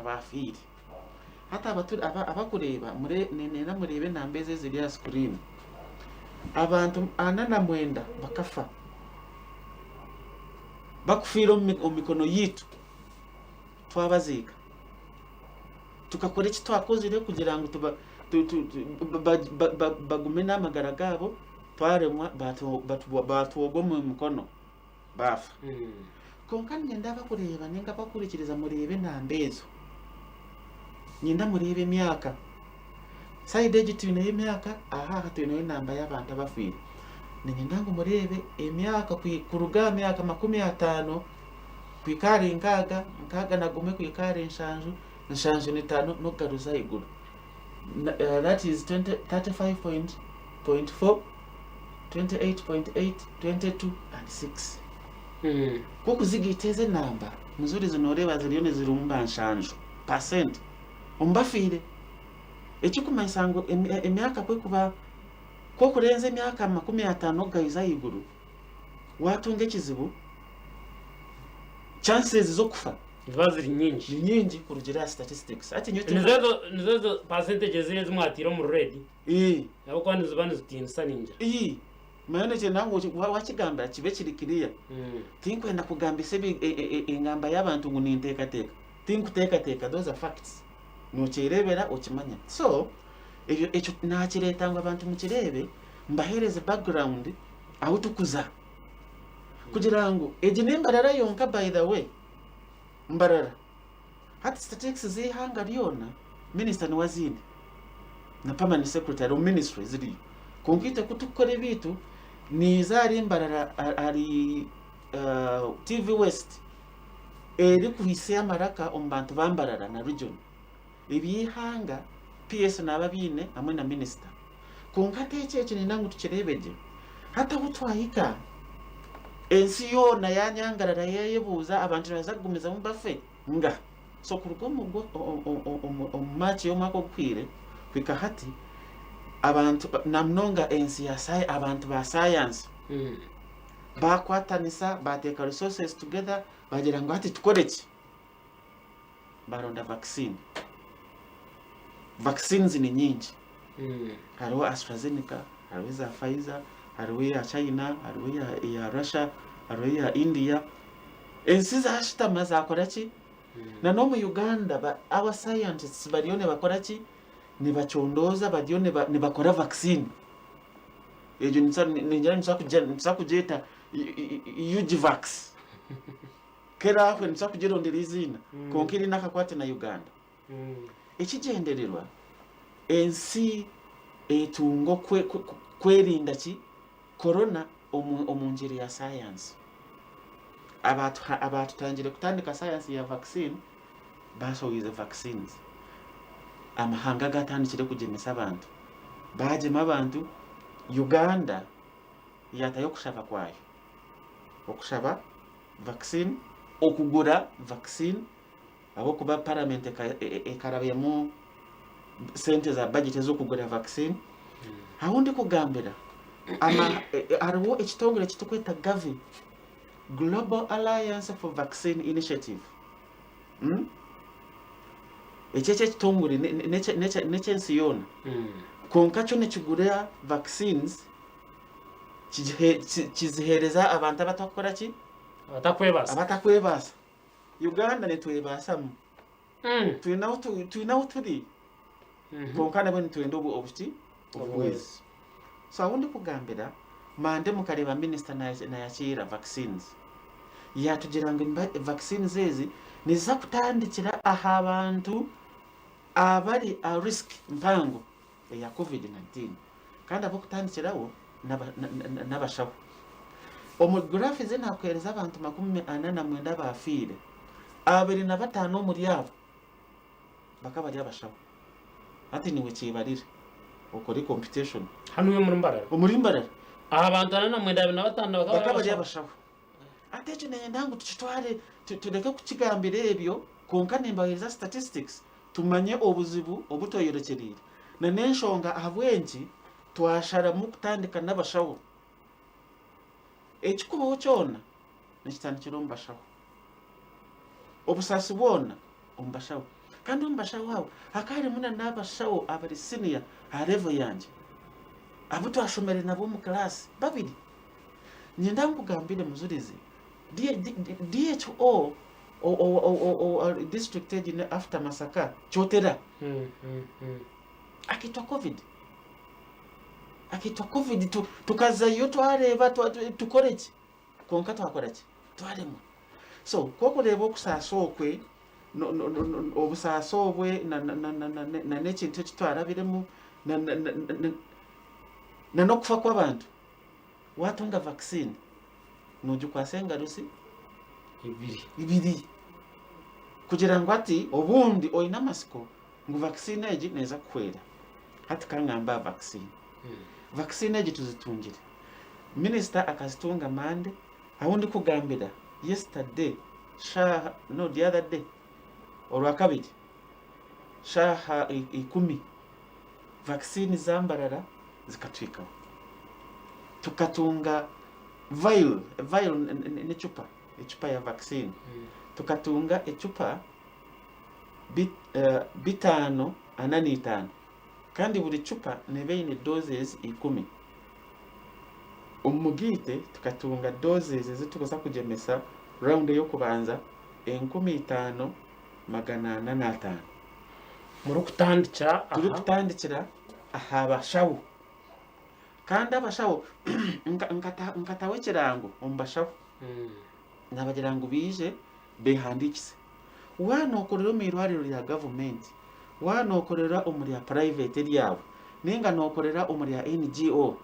abafiri hata abakureba nena murebe nambeze ziri ya screen abantu 49 bakafa bakufira omikono yitu twabaziga tukakora iki twakozire kugira ngo bagume n'amagara gabo twaremwa batuwogo mu mikono bafa konka ngenda bakureba ninga bakurikiriza murebe nambezo nyinda murebe emyaka side age twine emyaka aha twine namba y'abantu abafire ningenda ngo murebe emyaka kuruga myaka 50 kwikare nkaga nagume kwikare nshanju ni 5 no garuza iguru that is 35.4 28.8 22 and 6 kuko zigiteze namba muzuri zinoreba ziriyone zirumba nshanju percent umbafire ekikumanyisango emyaka kwe kuba ko kurenze emyaka 50 garuza iguru watunge kizibu chances zo kufa ziri nyingi kurugira statistics ati nizo percentage ziri zimwatira mu red abo kwandi zibane zitinsa ninja mayone je nango wakigamba kibe kirikiriya tinkwenda kugamba sebi ingamba y'abantu ngo nintekateka tinkutekateka those are facts no kirebera okimanya so ekyo nakireta ngo abantu mukirebe mbahereze background aho tukuza kugira ngo Mbarara yonka by the way Mbarara hati statistics zihanga lyona minister ni wazindi na permanent secretary of ministry ziri konkite kutukore bitu ni zari Mbarara ari TV West eri kuhise amaraka ombantu bambarara na region ibihanga PS nababine amwe na minister konkate ekyekyo ninangu tukirebeje hata utwahika ensi yona yanyangarara yeyebuza abantu bazagumiza mu bafe nga so kurugo omumachi yomako kwire kwika hati abantu namnonga ensi ya abantu ba science bakwatanisa bateka resources together bagira ngo hati tukoreki baronda vaccines ni nyingi hariho AstraZeneca hariho za Pfizer hariho ya China hariho ya Russia hariho ya India ensi zashitama zakoraki na no mu Uganda our scientists bariyone bakoraki ni bacondoza bariyone ni bakora vaccine ejo nitsakujeta UGVax kera aho nitsakugirondera izina konkiri nakakwate na Uganda ekigendererwa ensi etungo kwerinda ki corona omunjiri ya science abantu tangire kutandika science ya vaccine basowize vaccines amahanga gatandikire kugemesa abantu bajema abantu Uganda yatayo kushaba kwayo okushaba vaccine okugura vaccine abo kuba parliament ekarabemu sente za budget zo kugura vaccine hawundi kugambira hariho ekitongole kitukweta Gavi Global Alliance for Vaccine Initiative ekyekyo ekitongole n'ekyensi yona konka kyo nekigura vaccines kizihereza abantu abatakora ki abatakwebasa Uganda netwebasamu twinaho turi konka nabo nitwenda obuti obwezi so awundi kugambira mande mukareba minister na yakira vaccines yatugira ngo vaccines ezi niza kutandikira aha abantu abari a risk mpango ya COVID-19 kandi abo kutandikirawo n'abashaho omograph zina kwereza abantu 49 bafire 25 muri abo bakaba ari abashaho ati niwe kibarira ukora competition hano muri Mbarara abantu 45 bakaba ari abashaho ateje ndangu tukitware tudeke kukigambira ebyo konka nembahiza statistics tumanye obuzibu obutoyerekerire na nenshonga abwenji twashara mu kutandika n'abashaho ekikubo cyona nikitandikira ombashaho obusasi bwona ombashaho kandi ombashawo abo akari muna n'abashawo abari senior level yanje abo twashomere nabo mu class babiri nyenda nkugambire muzurize DHO o district head after Masaka chotera akitwa covid tukazayo twareba tukoreki konka twakoraki twaremwa so kokureba okusasa okwe obusasa obwe na nekintu ekitwarabiremu na nokufa kw'abantu watunga vaccine nojukwasa engarusi ibiri kugira ngo ati obundi oyina amasiko ngo vaccine egi neza kukwera hati kangamba vaccine egi tuzitungire minister akazitunga mande awundi kugambira yesterday the other day olwakabiri shaha 10 vaccine za Mbarara zikatwikaho tukatunga vial echupa ya vaccine tukatunga echupa bitano ananitano kandi buri chupa nebeine doses 10 omugite tukatunga doses zitukoza kugemesa round yo kubanza 15,805 muri kutandikira ahabashawo kandi abashawo nkatawe kirango ombashawo nabagira ngo bije behandikise wanokorera mu irwariro rya government wanokorera omuri ya private ryawe ninga nokorera omuri ya NGO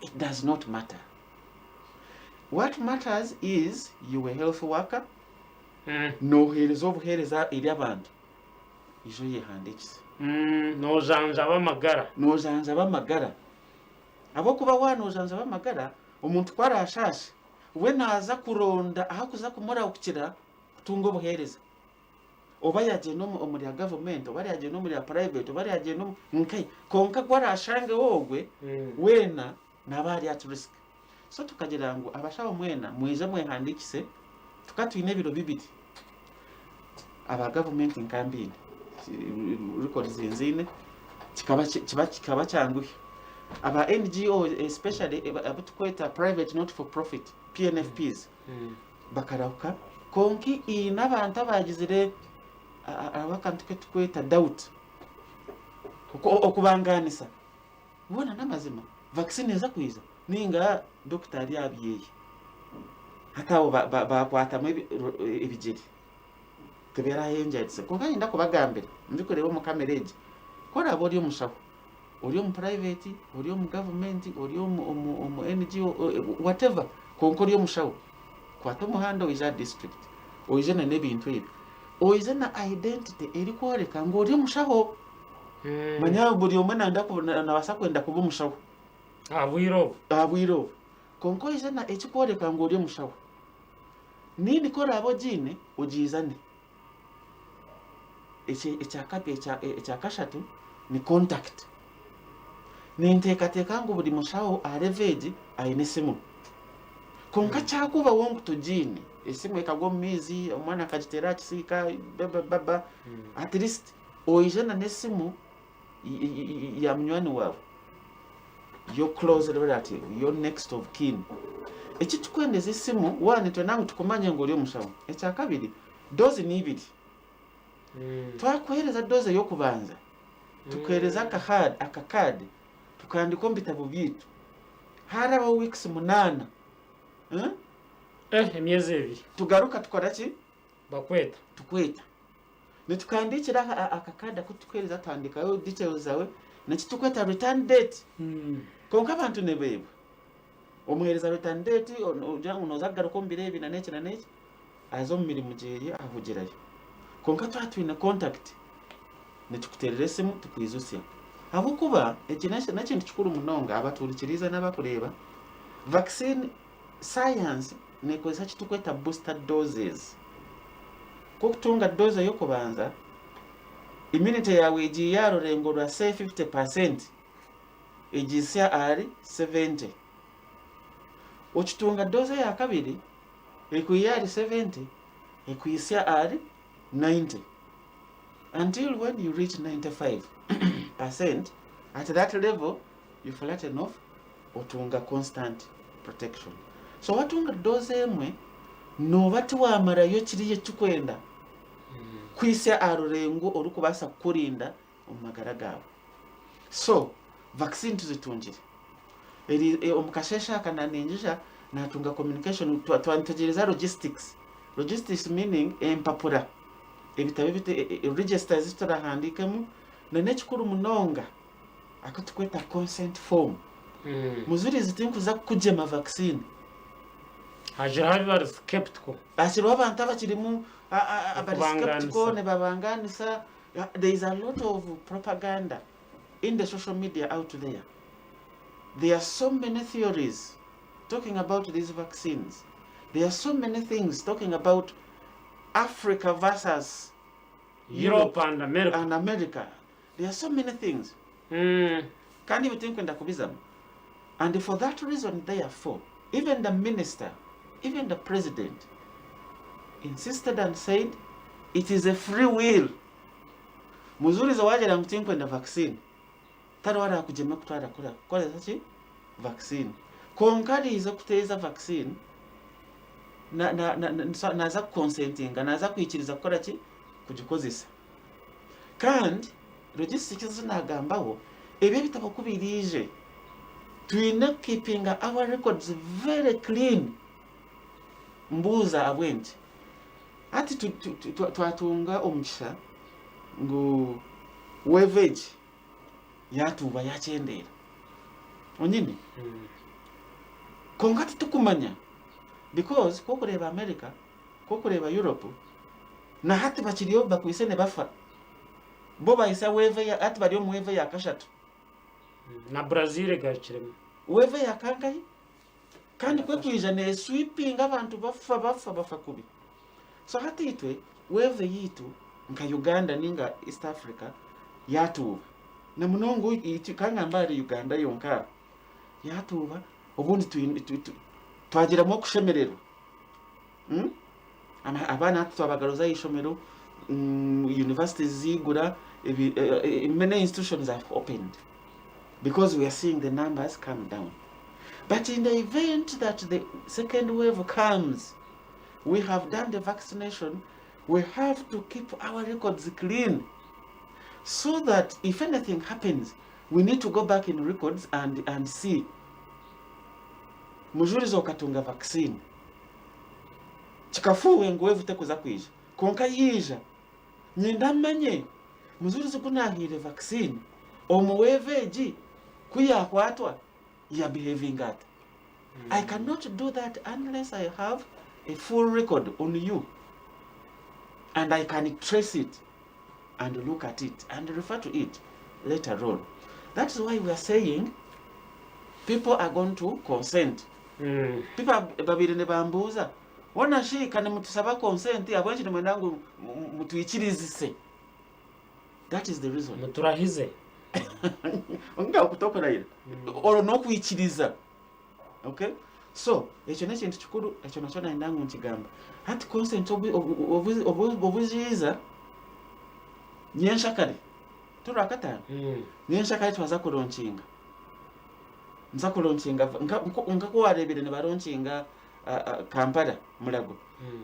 it does not matter. What matters is you a health worker nohereza obuhereza eri abantu ijo yehandikise nojanja b'amagara abo kuba wanojanja b'amagara omuntu kwarashashe we naza kuronda ahakuza kumurawukira kutunga obuhereza oba yaje no omuri ya government oba yaje no muri ya private oba yaje no nkai konka kwarashange wogwe wena nabari at risk so tukagira ngo abashawo mwena mwize mwehandikise tukatwine biro bibiri aba government nkambine record zinzine kikaba cyanguye aba NGO especially abatukweta private not for profit PNFPs bakarauka konki ina abantu abagizire abakantu ketukweta doubt okubanganisa ubona namazima vaccine eza kwiza ninga doctor yabiyeye hatawo bakwata mu ebigeri tebera henjetse konka inda kubagambira ndikureba mu kamereje kora abori omushaho ori mu private ori mu government ori mu NGO whatever konko ori omushaho kwata muhanda wiza district oije na nebintu ebi oije na identity eri kworeka ngo ori omushaho manya buri omwana ndakubona nabasa kwenda kuba omushaho abwiro konko oije na ekikworeka ngo ori omushaho nini kora abo jine ojizane ekyakashatu ni contact ninteekateeka ngu buri mushaho areveji aine esimu konka kyakuba wongu tujine esimu ekagwa mu miizi omwana akagitera akisiika baba at least oije na nesimu ya munywani wawe your close relative your next of kin ekitukwendeza esimu wane twenangu tukumanye ngo oli omushaho ekyakabiri dozi ni ibiri twakuhereza doze yo kubanza tukuhereza akakadi tukandika mu bitabo byitu haraba weeks 8 emyezi ebiri tugaruka tukora ki tukweta nitukandikira akakadi akutukuhereza tandikayo details zawe nekitukweta return date konka abantu nebebo omuhereza return date ojangu nozagaruka mu birebi na neki azo mu mirimu gyeri ahugirayo konka twatwine contact netukuterera esimu tukwizusya abukuba ekinashe nakintu kikuru munonga abaturikiriza n'abakureba vaccine science nekozesa kitukweta booster doses ko kutunga doze yo kubanza immunity yawe ejiyaro rengo lwa 50% ejisya ari 70 okitunga doze ya kabiri ekuyari 70 ekuyisya ari 90 until when you reach 95%, at that level, you flatten off, otunga constant protection. So watunga doze emwe, no wati wamarayo kiriye tukwenda, kwisia arurengo orukubasa kukurinda omumagara gawe. So, vaccine tuzitungire. Omukashesha akananenjisha natunga communication twantegereza logistics. Logistics meaning empapura. Ebitabe bite register zitarahandikemu na nekikuru munonga akatukweta consent form. Muzuri zitinkuza kujema vaccine. Hajira habi bari skeptical. Ashiro abantu abakirimu abari skeptical ne babanganisa. There is a lot of propaganda in the social media out there. There are so many theories talking about these vaccines. There are so many things talking about Africa versus Europe and America. There are so many things. Can't even think when kubizam. And for that reason, therefore, even the minister, even the president, insisted and said, it is a free will. Muzuri zawajira mtinkwenda vaccine. Tarwara kujema kutwara kula. Kwa sachi vaccine. Konkari izo kuteza vaccine. Naza consentinga, naza kuichiriza kukora chi kujikozesa. Kandi logistics zinagambaho ebyo bitabakubirije. Tuine keeping our records very clean. Mbuza abwenti. Ati twatunga omugisha ngo weveji yatuba yachendera. Onyine. Kongati tukumanya. Because kokureba America, kokureba Europe, na hati bakiriyo bakwise ne bafa. Bo bayisa weve ya hati bariyo muweve ya kashatu. Na Brazil gakiremo. Weve ya kangayi. Kandi kwe kwijane sweeping abantu bafa kubi. So hati itwe weve yitu nka Uganda ninga East Africa yatuba. Na munongo itu kangambari Uganda yonka yatuba obundi twagiramo kushemerero. Abana twabagaruza ishomero, universities zigura, many institutions have opened because we are seeing the numbers come down. But in the event that the second wave comes, we have done the vaccination, we have to keep our records clean so that if anything happens, we need to go back in records and see. Mujurizo katunga vaccine. Chikafuwe nguwevu tekuza kuija. Konka yija. Nyendamanye. Mujurizo kunahire vaccine. Omuweveji kuya kwatwa ya behaving at. I cannot do that unless I have a full record on you. And I can trace it and look at it and refer to it later on. That's why we are saying people are going to consent. People babiri ne bambuza wona shika ne mutusaba consent abwenchi ne mwenangu mutuichirizise. That is the reason. Muturahize. Onga kutokora ile. Oro no kuichiriza. Okay? So, ekyo nekintu kikuru ekyo nakyo nandangu nkigamba. Hati consent obuziza nyenshakale. Turakatana. Nyenshakale twaza kuronchinga. Nza kuronchinga nka ko warebere ne baronchinga Kampala mulago.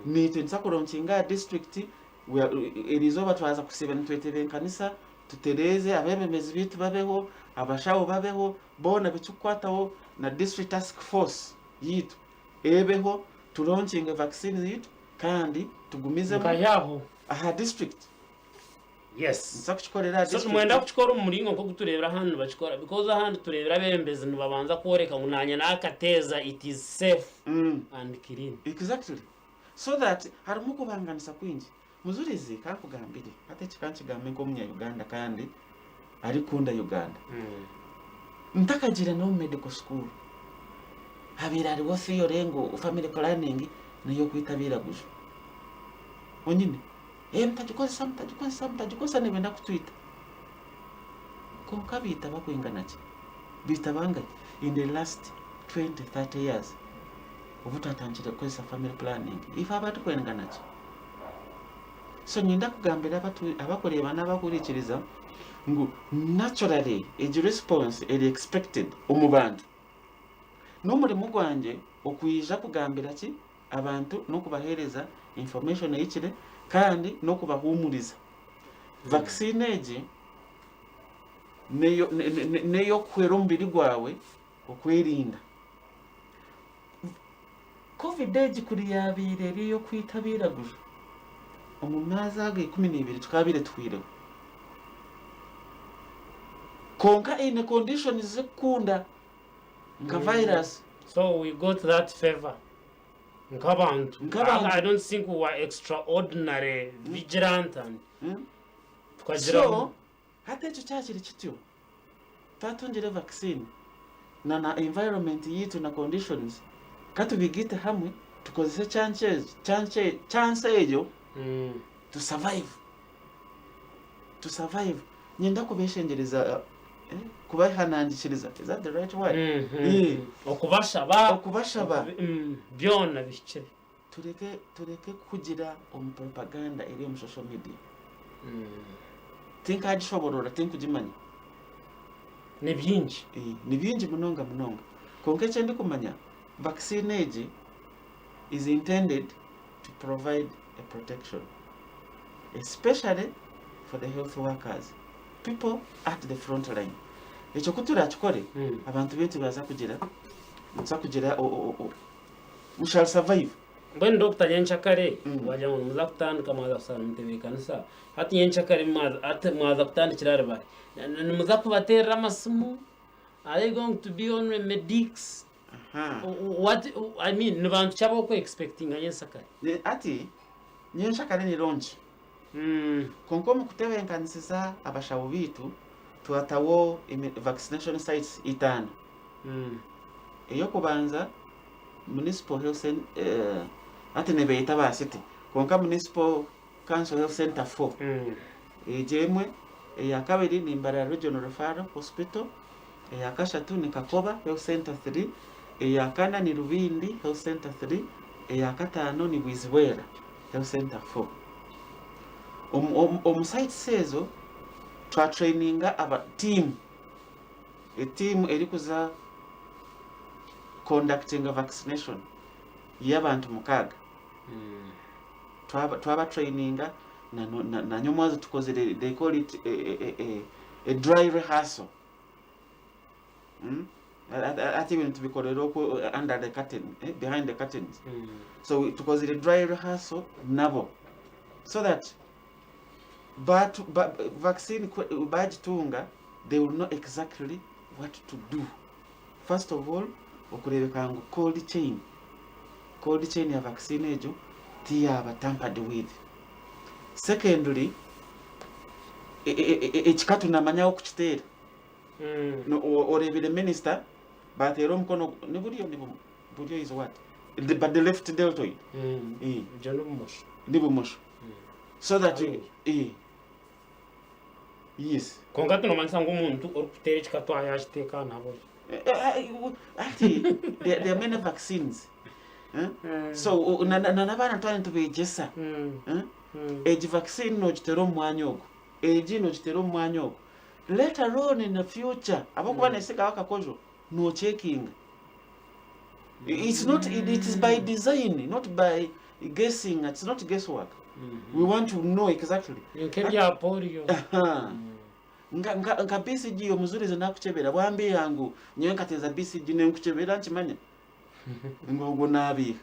Nite nza kuronchinga district erizoba twaza kusiba ntwetebe kanisa tutereze abebemezi bitu babeho abashawo babeho bona bichukwataho na district task force yitu ebeho turonchinga vaccine yitu kandi tugumize mu aha district. Yes. Nza kuchikorera district. So mwenda kuchikora umuringo ko guturebera hano bachikora because ahandi turebera bembeze nibabanza koreka munanya nakateza it is safe and clean. Exactly. So that harimo kubanganisa kwinji. Muzurizi kakugambire ate kikankigambe ngo munya Uganda kandi ari kunda Uganda. Ntakagira no medical school. Habira ari wofi yorengo family planning niyo kwitabira gujo. Onyine mtajikosa nebenda kutwita. Konka bitaba kwingana ki? Bitabanga in the last 20-30 years. Ubutatangira kwesa family planning. If abantu kwingana ki? So nyenda kugambira abakureba n'abakurikiriza ngu naturally egi response eri expected omu bantu n'omulimu gwanje okwiija kugambira ki abantu n'okubahereza information eyikire kandi n'okubahumuriza vaccine egi neyo kuhera omubiri gwawe okwerinda covid egi kuri yabiire eriyo kwitabiraguza omu myezi aga 12 tukabire tuhwireho konka ine conditions zikunda nka virus. So we got that favor. I don't think we were extraordinary vigilant and so hata ekyo kyakiri kityo twatungire vaccine na environment yitu na conditions katubigite hamwe tukozese chance eyo to survive nyenda kubeshengereza kubahanandikiriza. Is that the right word? Okubashaba byona bikire tureke kugira propaganda eri mu social media. Think ahakugyemesa think kugimanya ni byingi munonga konke kye ndi kumanya vaccine egi is intended to provide a protection, especially for the health workers, people at the front line. Ekyo kutura kikore abantu benshi baza kugira we shall survive. When Dr. Yenchakare waja muza kutandika mwaza kusara mutebekanisa hati Yenchakare mwaza kutandikira bari muza kubaterera amasimu. Are they going to be on medics? What I mean nibantu cyabo ko expecting Yenchakare ati Yenchakare ni launch konko mukutebenkanisa abashawo bitu twatawo vaccination sites itano eyo kubanza municipal health center ati nebeyita ba city konka municipal council health center 4 ejemwe eya kabiri ni Mbarara Regional Referral Hospital, eya kashatu ni Kakoba Health Center 3, eya kana ni Rubindi Health Center 3, eya katano ni Bwizwera Health Center 4. Site sezo twa traininga aba team eri kuza conducting a vaccination y'abantu mukaga twaba traininga na nyomwazo tukoze they call it a dry rehearsal ati ibintu bikorera under the curtain behind the curtains so tukoze a dry rehearsal nabo so that but vaccine bajitunga they will know exactly what to do. First of all okurebeka ngo cold chain ya vaccine ejo tiyaba tampered with. Secondly ekikatu namanya okukitera no orebire minister batero mkono ne buryo is what but the left deltoid ndibumusho so that yes konga tunomanyisa ngo umuntu orukutera ekikatu ayashiteka nabo ati there are many vaccines so nabana twani tubejesa age vaccine no gitero mwanya ogo age no gitero mwanya ogo later on in the future abakuba nesika bakakojo no checking. It's not it is by design, not by guessing. It's not guesswork. We want to know exactly. Nkebya polio nga BCG yo muzuri zinakuchebera bwambi yangu nyewe kateza BCG ne nkuchebera nchimanya ngogo nabi.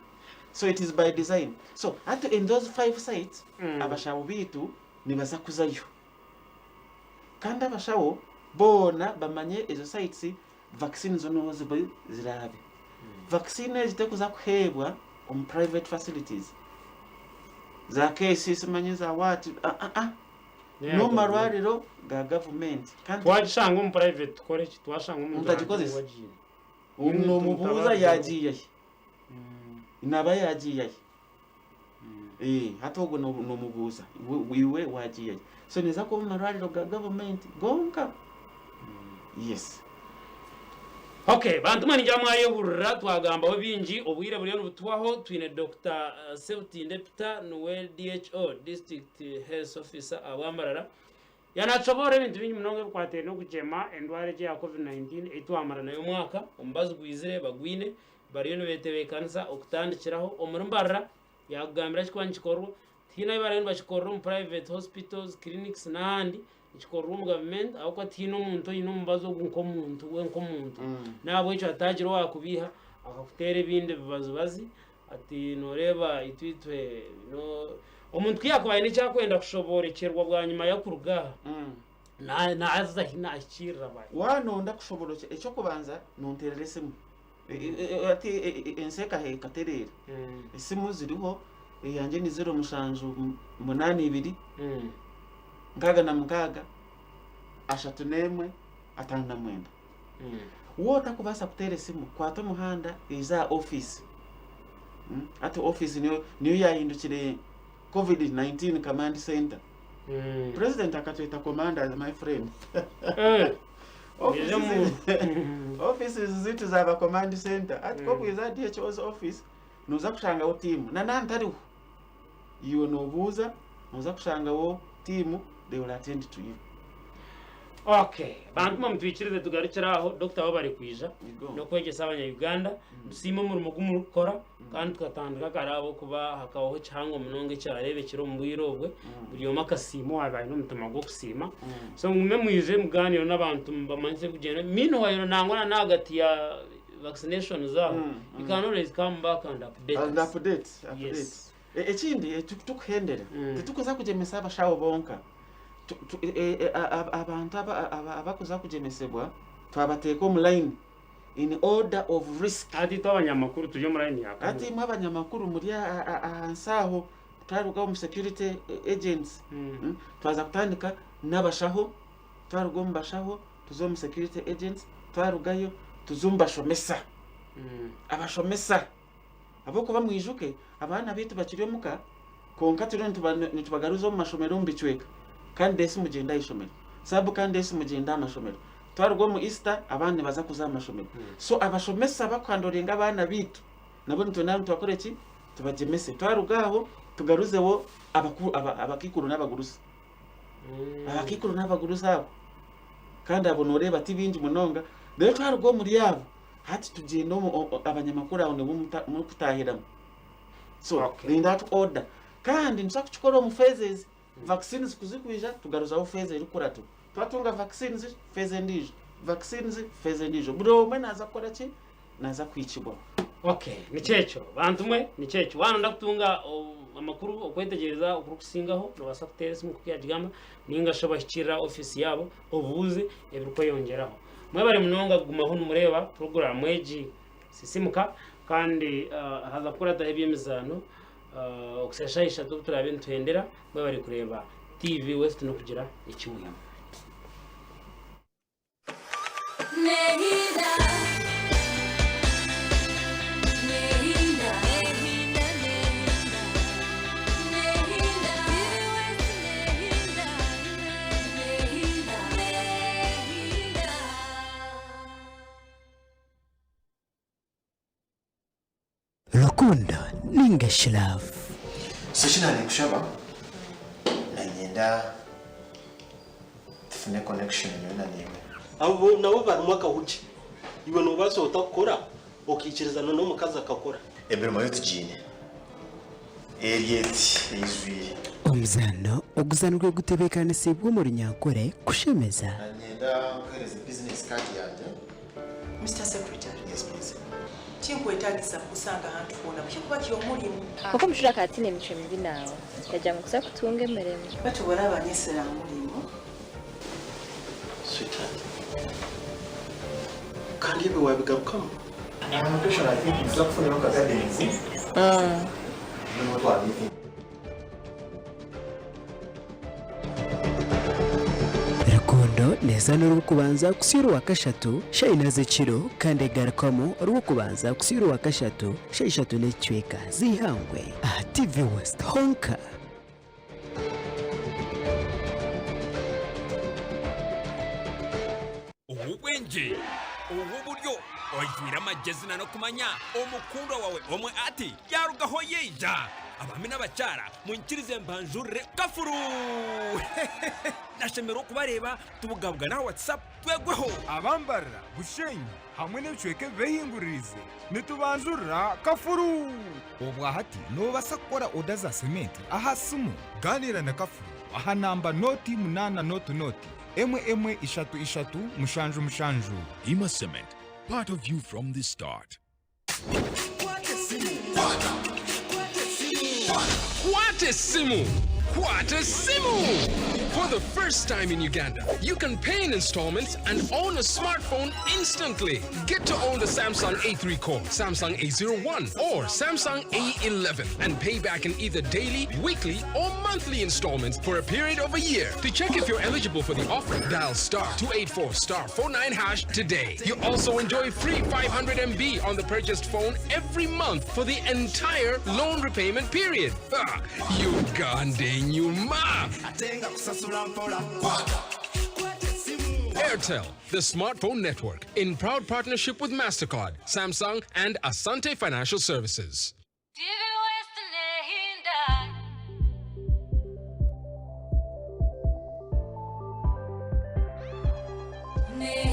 So it is by design. So at in those 5 sites abashawo bitu nibaza kuzayo kandi abashawo bona bamanye ezo sites vaccine zono zirabe vaccine zitekuza kuhebwa on private facilities za cases manyiza wati no marwariro ga government kandi twashanga mu private college twashanga mu ndagikozesa uno mubuza yagiye inaba yagiye hata ugo no mubuza wiwe wagiye so neza ko marwariro ga government gonka yes Okay, bantu mani jamwaye burra twagambaho bingi obwire buriyo nubutubaho twine Dr. Ssebutinde nuwe DHO District Health Officer abwambarara yanashobora ibintu binyi mnonge kwatera no kugema endware ya COVID-19 etwamara nayo mwaka ombazi gwizire bagwine bariyo nubetebe kansa okutandikiraho omurumbarara yagambira kwanyikorwa tina ibarani bachikorwa mu private hospitals clinics nandi ichikorwa mu government auko tino umuntu ino mbazo nkomuntu wenkomuntu nabo ico atagiro wakubiha akakutere binde bibazo bazi ati noreba itwitwe no omuntu kyakubaye ni cyakwenda kushoborekerwa bwa nyuma yo kurugaha na aza hina akira baye wanonda kushobora icyo kubanza nonterere simu ati enseka he katerere isimu ziriho yanje ni 0 ngaga na mgaga ashatu nemwe atanga mwenda wota kubasa kutere simu kwato muhanda iza office ati office niyo yahindukire COVID-19 command center president akatweta commanders my friend offices zitu za command center ati ko kwiza DHO's office nuza kushanga wo team na nantariho iyo nobuza nuza kushanga wo team they will attend to you. Okay, bantu mumtwikirize tugarukiraho Dr. wabari kwija no kwegesa abanya-Uganda dusima mu rumo gukora kandi tukatandika karabo kuba hakabaho cyango munonge cyarebe kiro mu birobwe buriyo makasimo wabaye no mutama go kusima so ngume mwize muganiro n'abantu bamanze kugenda mino wayo nangona nagati ya vaccination zabo you can always come back and update yes. Ekindi tukuhendera tukuza kugemesa abashawo bonka abantu abakuza kugemesebwa twabateka mu line in order of risk ati twabanyamakuru tuje mu line yaka ati mu abanyamakuru muri ansaho twaruga mu security agents twaza kutandika n'abashaho twaruga mu bashaho tuzo mu security agents twarugayo tuzumba shomesa abashomesa abo kuba mwijuke abana bitu bakiriye muka konka tubagaruzo mu mashomero mbicweka kandi desi mugenda ishomero sabu kandi desi mugenda amashomero twarwo mu Easter abandi baza kuzamashomero so abashomesa bakwandorenga abana bitu nabo ntonamwe twakoreki tubagemese twarugaho tugaruzewo abakikuru n'abagurusa abakikuru n'abagurusa abo kandi abo noreba ati bingi munonga rero twarwo muri yabo hati tugenda abanyamakuru aho mu kutahiramo so in that order kandi nshaka kuchikora mu phases vaccines kuzikwija tugaruzaho phase iri kuratu twatunga vaccines phase ndijo vaccines phase ndijo bro mena za kora ki naza kwicibwa okay nicecho bantu mwe nicecho wana ndakutunga amakuru okwetegereza okurukusingaho no basakutera simu kukiyagamba ninga shabashikira office yabo obuze ebiruko yongeraho mwe bari munonga gumaho numureba program eji Sisiimuka kandi haza kurata eby'emizano okuseshaisha turabe ntwendera mwe bari kureba TV West no kugira ikimuyamo Rukunda ninga shilavu Sishina ni kushaba na nyenda tufune connection yona niwe abo nabo bari mwaka huki iwe no baso utakora okikiriza no mukazi akakora ebirimo yo tujine Eliet izwi omuzano oguzanirwe gutebekana sibwo muri nyakore kushemeza na nyenda kwereza business card yanje Mr. Secretary. yes please Chinkwetagisa kusanga hantu fona kuba kiyo mulimu kuko mushaka ati ne mico mibi nawe yajya mu kusa kutunge meremo batubara abanyesera mulimu sweetheart kandi ibe wabigarukamo I'm not sure I think it's up for the academics no what do you think Rukundo neza n'urukubanza kusiro wa kashatu shayinaze kiro kandi garakamo urukubanza kusiro wa kashatu shayishatu n'ecweka zihangwe TV West honka ubwenje ubu buryo oitwira amagezi no kumanya omukundwa wawe omwe ati yarugaho yeja abami n'abacyara munkirize mbanjurire kafuru nashemero kubareba tubugabwa na WhatsApp twegweho abambarara bushenyi hamwe n'ibicweke behinguririze nitubanjurira kafuru obwahati nobasa kukora oda za sementi ahasimu ganira na kafuru aha namba noti 8 noti emwe 3 mushanju Ima Cement, part of you from the start. Kw'omubazi! For the first time in Uganda, you can pay in installments and own a smartphone instantly. Get to own the Samsung A3 Core, Samsung A01 or Samsung A11 and pay back in either daily, weekly or monthly installments for a period of a year. To check if you're eligible for the offer, dial *284*49# today. You also enjoy free 500 MB on the purchased phone every month for the entire loan repayment period. Uganda, you ma! Airtel, the smartphone network, in proud partnership with MasterCard, Samsung, and Asante Financial Services. Ne